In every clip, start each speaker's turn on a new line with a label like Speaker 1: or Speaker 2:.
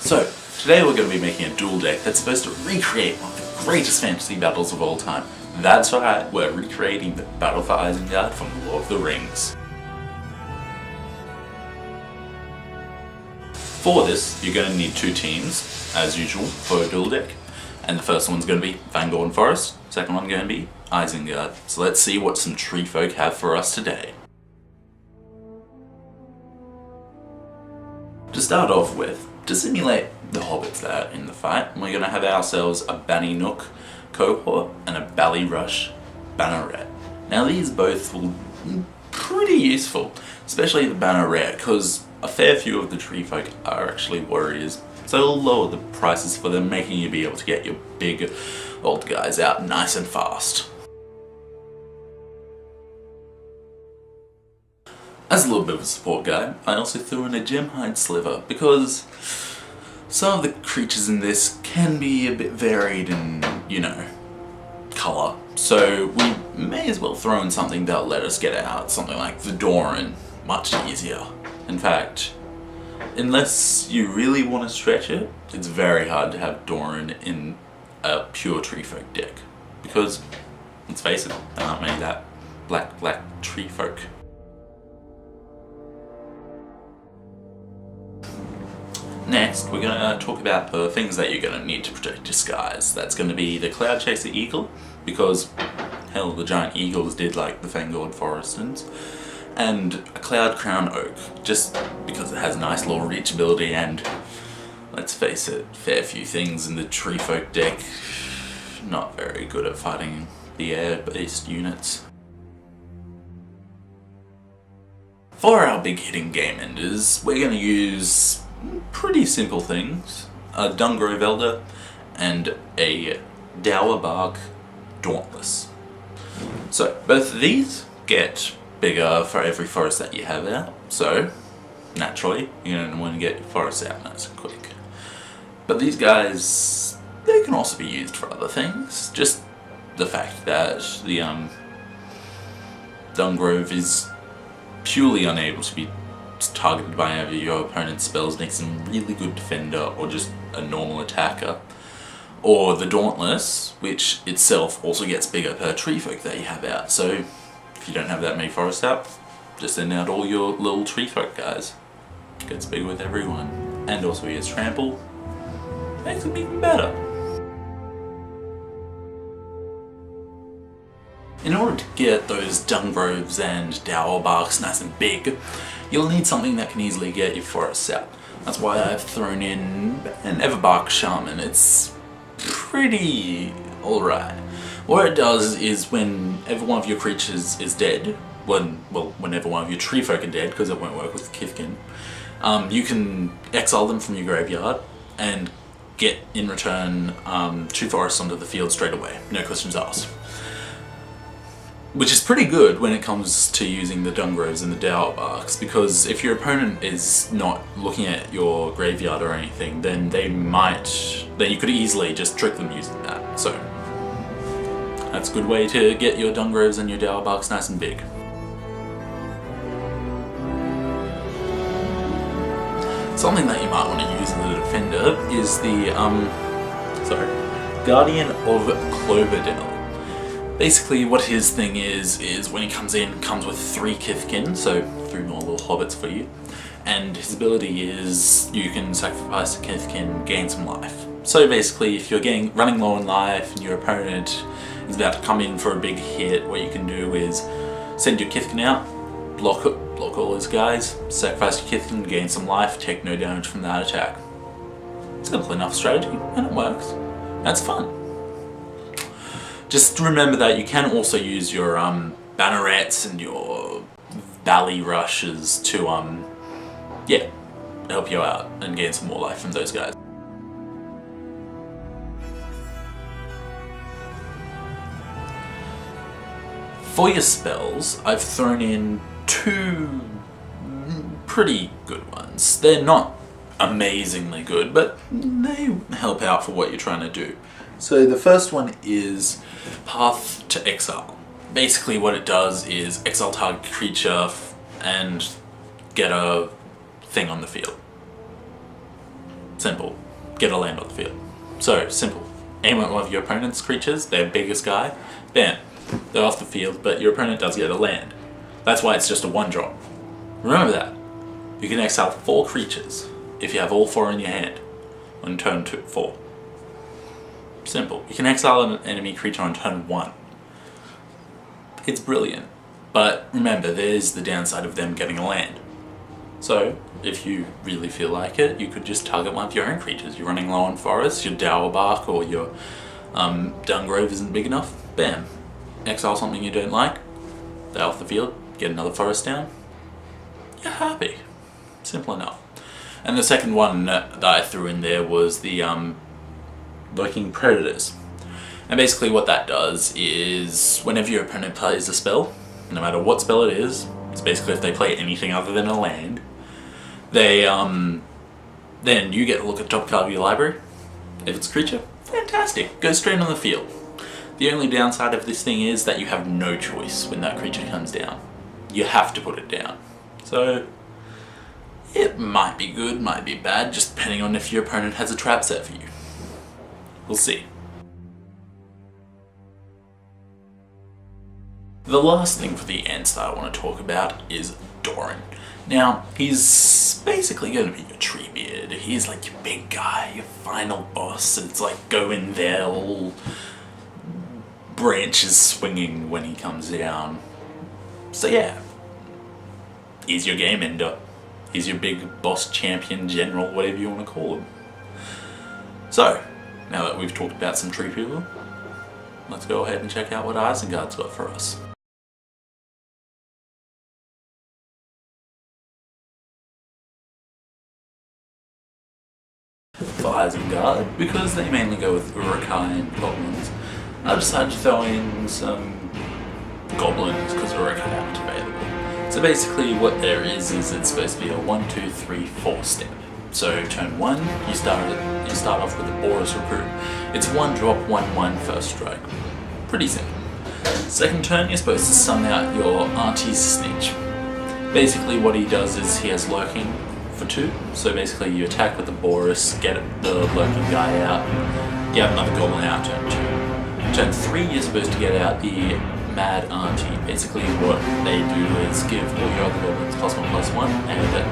Speaker 1: So, today we're going to be making a duel deck that's supposed to recreate one of the greatest fantasy battles of all time. That's right, we're recreating the Battle for Isengard from Lord of the Rings. For this, you're going to need two teams, as usual, for a duel deck. And the first one's going to be Fangorn Forest, second one going to be Isengard. So let's see what some tree folk have for us today. To start off with, to simulate the hobbits that are in the fight, we're going to have ourselves a Banny Nook cohort and a Ballyrush Banneret. Now these both will be pretty useful, especially the Banneret, because a fair few of the tree folk are actually warriors, so it'll lower the prices for them, making you be able to get your big old guys out nice and fast. As a little bit of a support guide, I also threw in a Gemhide Sliver, because some of the creatures in this can be a bit varied in, colour. So we may as well throw in something that'll let us get out something like the Doran much easier. In fact, unless you really want to stretch it, it's very hard to have Doran in a pure tree folk deck. Because, let's face it, there aren't many that black tree folk. Next, we're going to talk about the things that you're going to need to protect your skies. That's going to be the Cloud Chaser Eagle, because, hell, the giant eagles did like the Fangorn Foresters, and a Cloud Crown Oak, just because it has nice little reachability and, let's face it, fair few things in the tree folk deck not very good at fighting the air-based units. For our big hitting game enders, we're going to use pretty simple things: a Dungrove Elder and a Dowerbark Dauntless. So both of these get bigger for every forest that you have out, so naturally you're going to want to get your forests out nice and quick. But these guys, they can also be used for other things. Just the fact that the Dungrove is purely unable to be targeted by any of your opponent's spells makes them really good defender or just a normal attacker. Or the Dauntless, which itself also gets bigger per tree folk that you have out. So if you don't have that many forests out, just send out all your little tree folk guys. Gets big with everyone. And also he has trample. Makes them even better. In order to get those Dungroves and Dowerbarks nice and big, you'll need something that can easily get your forests out. That's why I've thrown in an Everbark Shaman. It's pretty alright. What it does is whenever one of your creatures is dead, whenever one of your tree folk are dead, because it won't work with Kithkin, you can exile them from your graveyard and get in return 2 forests onto the field straight away, no questions asked. Which is pretty good when it comes to using the Dungroves and the Dowerbarks, because if your opponent is not looking at your graveyard or anything, then you could easily just trick them using that. So that's a good way to get your Dungroves and your Dowerbarks nice and big. Something that you might want to use as a defender is the Guardian of Cloverdale. Basically what his thing is when he comes in, comes with 3 Kithkin, so 3 more little hobbits for you. And his ability is you can sacrifice a Kithkin, gain some life. So basically if you're running low on life and your opponent is about to come in for a big hit, what you can do is send your Kithkin out, block all his guys, sacrifice your Kithkin, gain some life, take no damage from that attack. Simple enough strategy, and it works. That's fun. Just remember that you can also use your Bannerets and your Ballyrushes to help you out and gain some more life from those guys. For your spells, I've thrown in 2 pretty good ones. They're not amazingly good, but they help out for what you're trying to do. So the first one is Path to Exile. Basically what it does is exile target creature and get a thing on the field. Simple. Get a land on the field. So, simple. Aim at one of your opponent's creatures, their biggest guy, bam. They're off the field, but your opponent does get a land. That's why it's just a 1-drop. Remember that. You can exile 4 creatures if you have all 4 in your hand on turn 4. Simple. You can exile an enemy creature on turn 1. It's brilliant. But remember, there's the downside of them getting a land. So, if you really feel like it, you could just target one of your own creatures. You're running low on forests, your Dower Bark or your Dungrove isn't big enough, bam. Exile something you don't like, they're off the field, get another forest down, you're happy. Simple enough. And the second one that I threw in there was the Lurking Predators. And basically what that does is, whenever your opponent plays a spell, no matter what spell it is, it's basically if they play anything other than a land, they then you get to look at the top card of your library. If it's a creature, fantastic, goes straight on the field. The only downside of this thing is that you have no choice when that creature comes down. You have to put it down. So it might be good, might be bad, just depending on if your opponent has a trap set for you. We'll see. The last thing for the Ents that I want to talk about is Doran. Now, he's basically going to be your Treebeard. He's like your big guy, your final boss. It's like go in there, all branches swinging when he comes down. So yeah, he's your game ender. He's your big boss, champion, general, whatever you want to call him. So, now that we've talked about some tree people, let's go ahead and check out what Isengard's got for us. For Isengard, because they mainly go with Urukai and goblins, I decided to throw in some goblins because Urukai aren't available. So basically what there is it's supposed to be a 1, 2, 3, 4 step. So turn 1, you start off with a Boris Recruit. It's 1-drop, 1/1 first strike. Pretty simple. Second turn, you're supposed to summon out your Auntie's Snitch. Basically what he does is he has Lurking for 2, so basically you attack with the Boris, get the Lurking guy out, you have another Goblin out turn 2. Turn 3 you're supposed to get out the Mad Auntie. Basically what they do is give all your other Goblins +1/+1, and it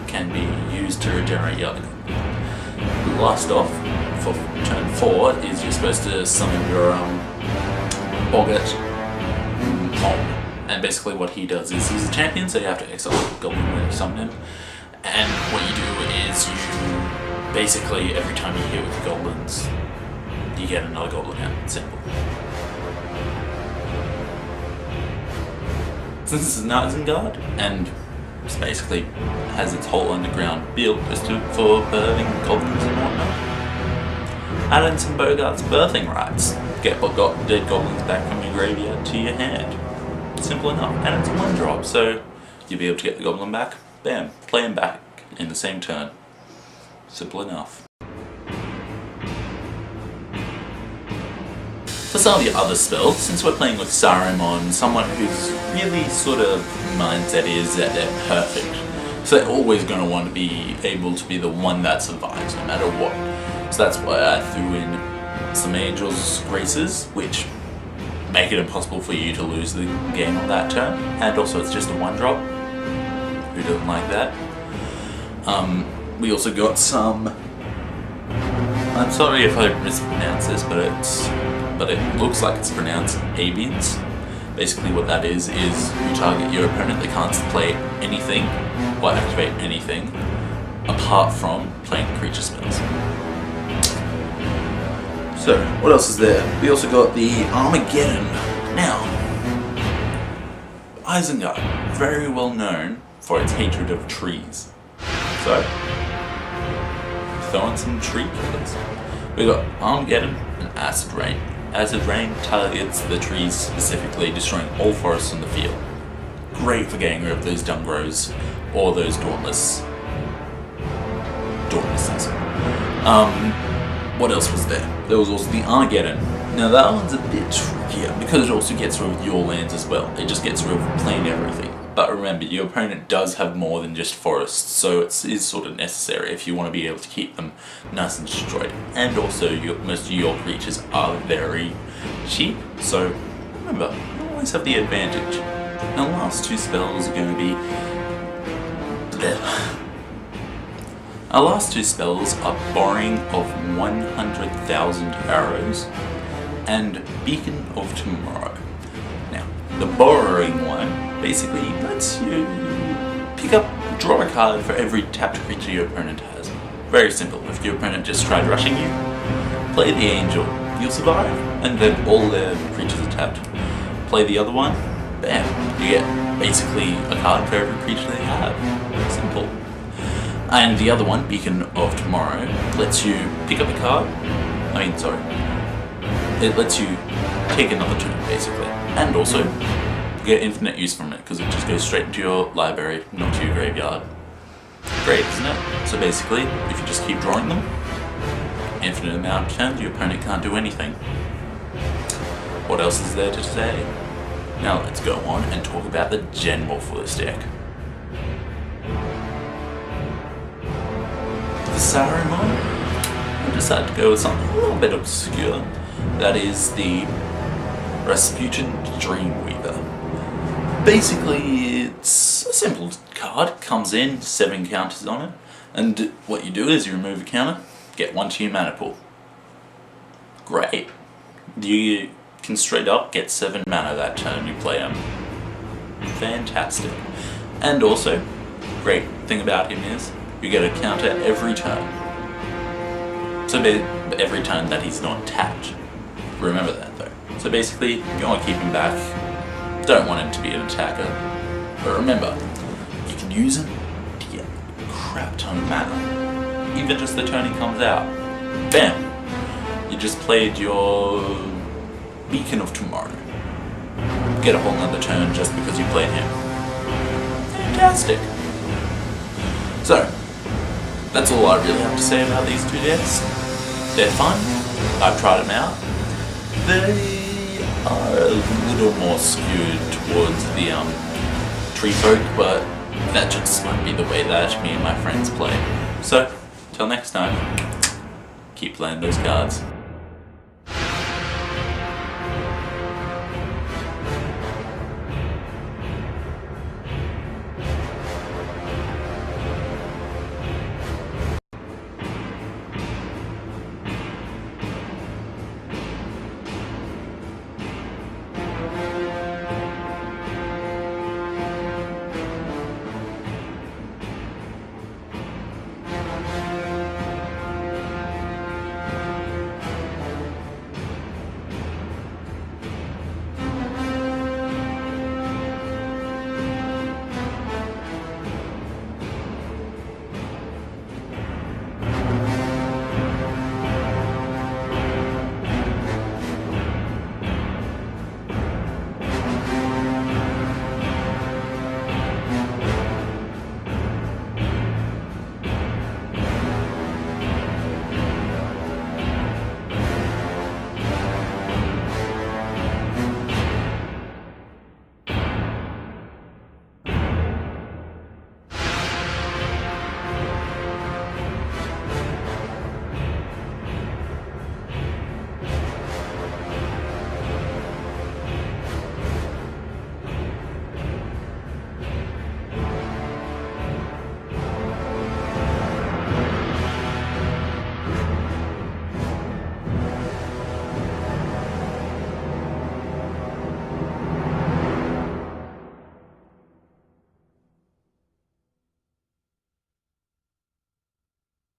Speaker 1: can be used to regenerate your other Goblin. Last off, for turn 4, is you're supposed to summon your Boggart Mob. And basically what he does is he's a champion, so you have to exile the Goblin when you summon him. And what you do is you basically, every time you hit with goblins, you get another goblin out. Simple. Since this is an Isengard, and it's basically has its whole underground build just for birthing goblins and whatnot, add in some Bogart's birthing rites. Get dead goblins back from your graveyard to your hand. Simple enough. And it's a 1-drop, so you'll be able to get the goblin back. Bam, play him back in the same turn. Simple enough. For some of the other spells, since we're playing with Saruman, someone whose really sort of mindset is that they're perfect, so they're always going to want to be able to be the one that survives no matter what. So that's why I threw in some Angel's Graces, which make it impossible for you to lose the game on that turn, and also it's just a 1-drop. Who doesn't like that? We also got some, I'm sorry if I mispronounce this, but it looks like it's pronounced Abians. Basically what that is you target your opponent, they can't play anything or activate anything apart from playing creature spells. So, what else is there? We also got the Armageddon. Now, Isengard, very well known for its hatred of trees. So, throw in some tree killers. We got Armageddon and Acid Rain. Acid Rain targets the trees specifically, destroying all forests on the field. Great for getting rid of those Dungrows or those Dauntlesses. What else was there? There was also the Armageddon. Now that one's a bit trickier because it also gets rid of your lands as well. It just gets rid of plain everything. But remember, your opponent does have more than just forests, so it is sort of necessary if you want to be able to keep them nice and destroyed. And also, most of your creatures are very cheap, so remember, you always have the advantage. Now, the last two spells are going to be... Our last two spells are Borrowing of 100,000 Arrows and Beacon of Tomorrow. Now, the Borrowing one basically lets you draw a card for every tapped creature your opponent has. Very simple. If your opponent just tried rushing you, play the Angel, you'll survive, and then all their creatures are tapped. Play the other one, bam, you get basically a card for every creature they have. Simple. And the other one, Beacon of Tomorrow, lets you pick up a card. It lets you take another turn, basically. And also, you get infinite use from it, because it just goes straight into your library, not to your graveyard. Great, isn't it? So basically, if you just keep drawing them, infinite amount of turns, your opponent can't do anything. What else is there to say? Now let's go on and talk about the general for this deck. For Saruman, I decided to go with something a little bit obscure. That is the Rasputin Dreamweaver. Basically, it's a simple card. Comes in, 7 counters on it, and what you do is you remove a counter, get 1 to your mana pool. Great. You can straight up get 7 mana that turn you play him. Fantastic. And also, great thing about him is, you get a counter every turn. So every turn that he's not tapped. Remember that though. So basically, you want to keep him back. Don't want him to be an attacker. But remember, you can use him to get a crap ton of mana. Even just the turn he comes out. Bam! You just played your Beacon of Tomorrow. Get a whole nother turn just because you played him. Fantastic! So, that's all I really have to say about these two decks. They're fun. I've tried them out. They are a little more skewed towards the tree folk, but that just might be the way that me and my friends play. So, till next time, keep playing those cards.